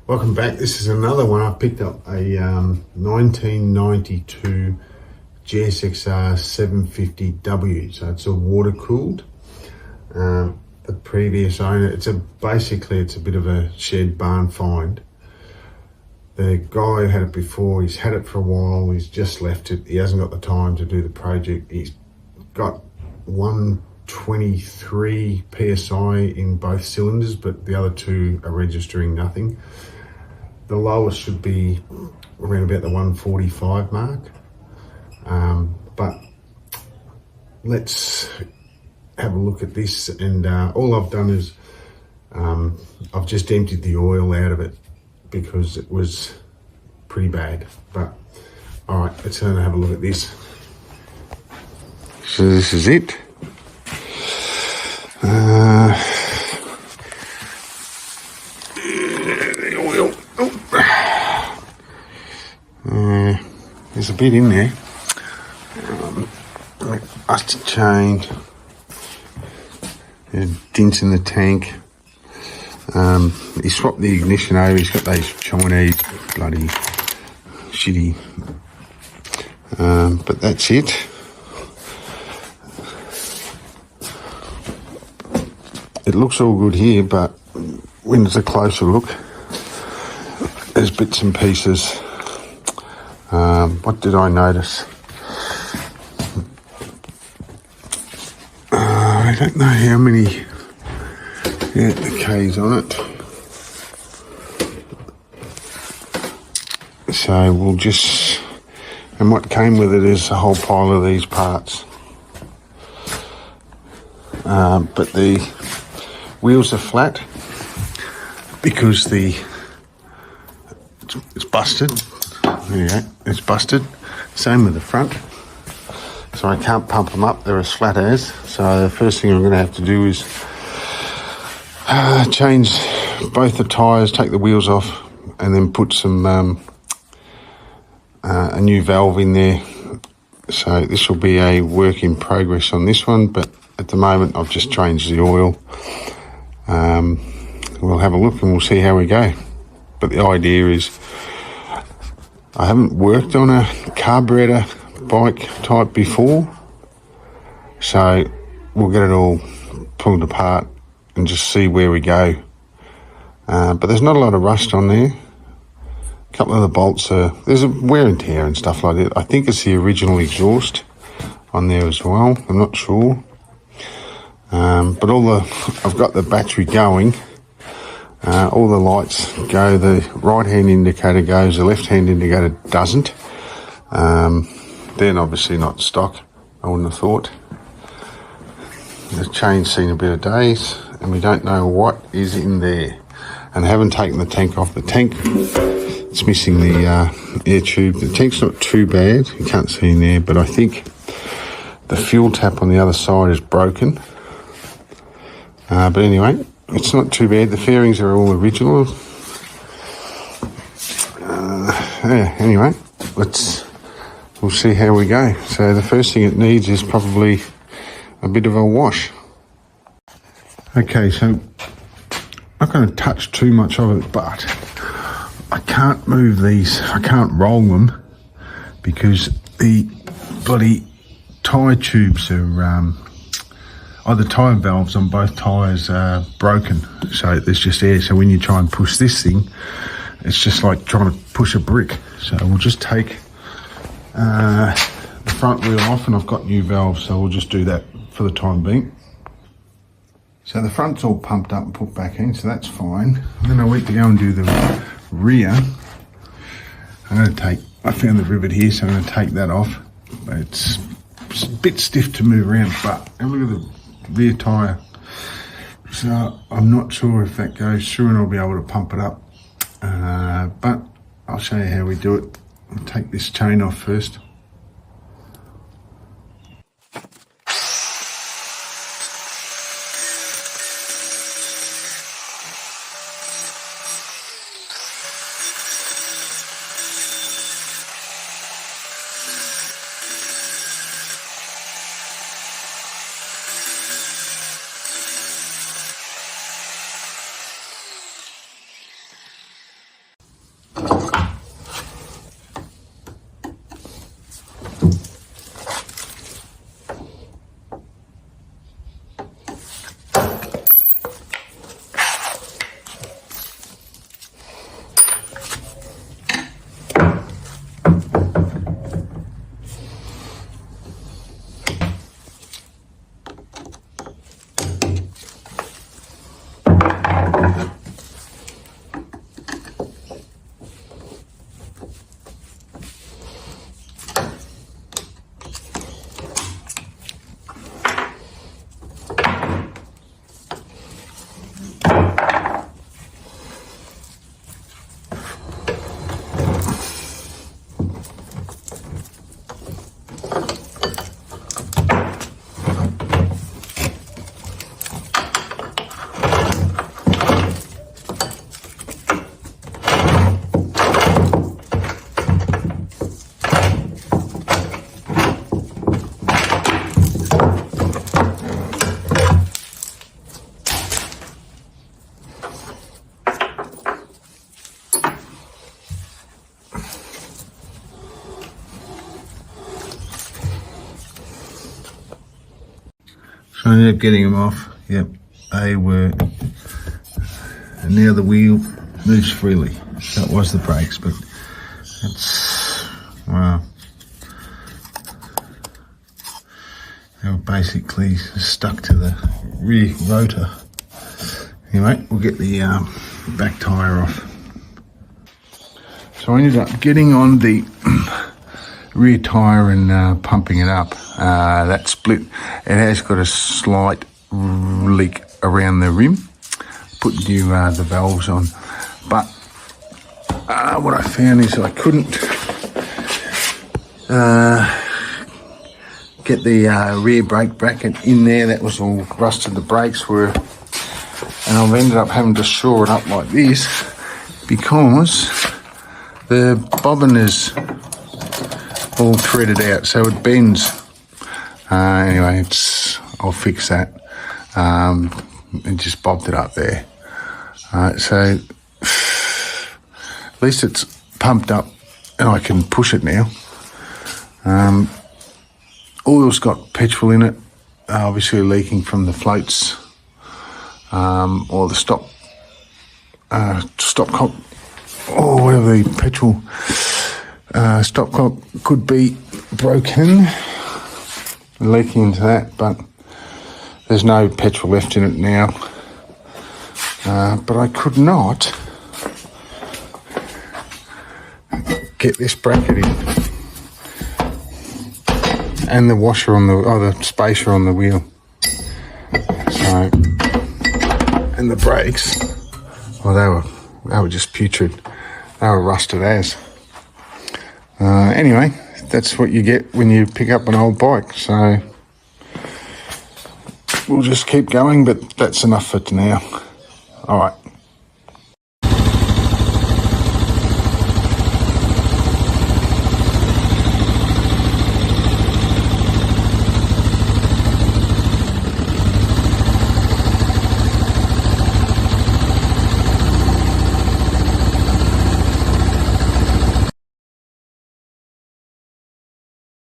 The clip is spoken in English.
Welcome back. This is another one. I picked up a 1992 GSXR750W. So it's a water cooled. The previous owner, basically it's a bit of a shed barn find. The guy who had it before, he's had it for a while. He's just left it. He hasn't got the time to do the project. He's got 123 PSI in both cylinders, but the other two are registering nothing. The lowest should be around about the 145 mark. But let's have a look at this. And all I've done is I've just emptied the oil out of it because it was pretty bad. But all right, let's have a look at this. So this is it. The oil. There's a bit in there. Busted chain. There's dents in the tank. He swapped the ignition over. He's got those Chinese bloody shitty. But that's it. It looks all good here, but when it's a closer look, there's bits and pieces. What did I notice? I don't know how many the K's on it. So we'll just, and what came with it is a whole pile of these parts. But the wheels are flat because it's busted. There you go, it's busted. Same with the front. So I can't pump them up, they're as flat as. So the first thing I'm going to have to do is change both the tyres, take the wheels off, and then put some a new valve in there. So this will be a work in progress on this one, but at the moment I've just changed the oil. We'll have a look and we'll see how we go. But the idea is, I haven't worked on a carburetor bike type before, so we'll get it all pulled apart and just see where we go. But there's not a lot of rust on there. A couple of the bolts there's a wear and tear and stuff like that. I think it's the original exhaust on there as well. I'm not sure. But I've got the battery going. All the lights go, the right hand indicator goes, the left hand indicator doesn't. They're obviously not stock, I wouldn't have thought. The chain's seen a bit of days and we don't know what is in there. And I haven't taken the tank off. The tank, it's missing the air tube. The tank's not too bad, you can't see in there, but I think the fuel tap on the other side is broken. But anyway, it's not too bad. The fairings are all original. Yeah, anyway, we'll see how we go. So the first thing it needs is probably a bit of a wash. Okay, so I'm not going to touch too much of it, but I can't move these. I can't roll them because the bloody tyre tubes are the tyre valves on both tyres are broken, so there's just air. So when you try and push this thing, it's just like trying to push a brick. So we'll just take the front wheel off, and I've got new valves, so we'll just do that for the time being. So the front's all pumped up and put back in, so that's fine. And then I went to go and do the rear. I found the rivet here, so I'm going to take that off. It's a bit stiff to move around, but and look at the rear tyre. So I'm not sure if that goes through and I'll be able to pump it up. But I'll show you how we do it. I'll take this chain off first. I ended up getting them off. Yep, they were. And now the wheel moves freely. That was the brakes, but that's, wow. They were basically stuck to the rear rotor. Anyway, we'll get the back tyre off. So I ended up getting on the rear tyre and pumping it up. That split, it has got a slight leak around the rim. Put new the valves on, but what I found is I couldn't get the rear brake bracket in there. That was all rusted. The brakes were, and I've ended up having to shore it up like this because the bobbin is all threaded out, so it bends. Anyway, I'll fix that. And just bobbed it up there. So at least it's pumped up and I can push it now. Oil's got petrol in it, obviously leaking from the floats, or the stop cock, or whatever the petrol stop cock could be broken, leaking into that, but there's no petrol left in it now. But I could not get this bracket in, and the washer on the spacer on the wheel. So, and the brakes, well, they were just putrid. They were rusted as. Anyway, that's what you get when you pick up an old bike. So we'll just keep going, but that's enough for now. All right.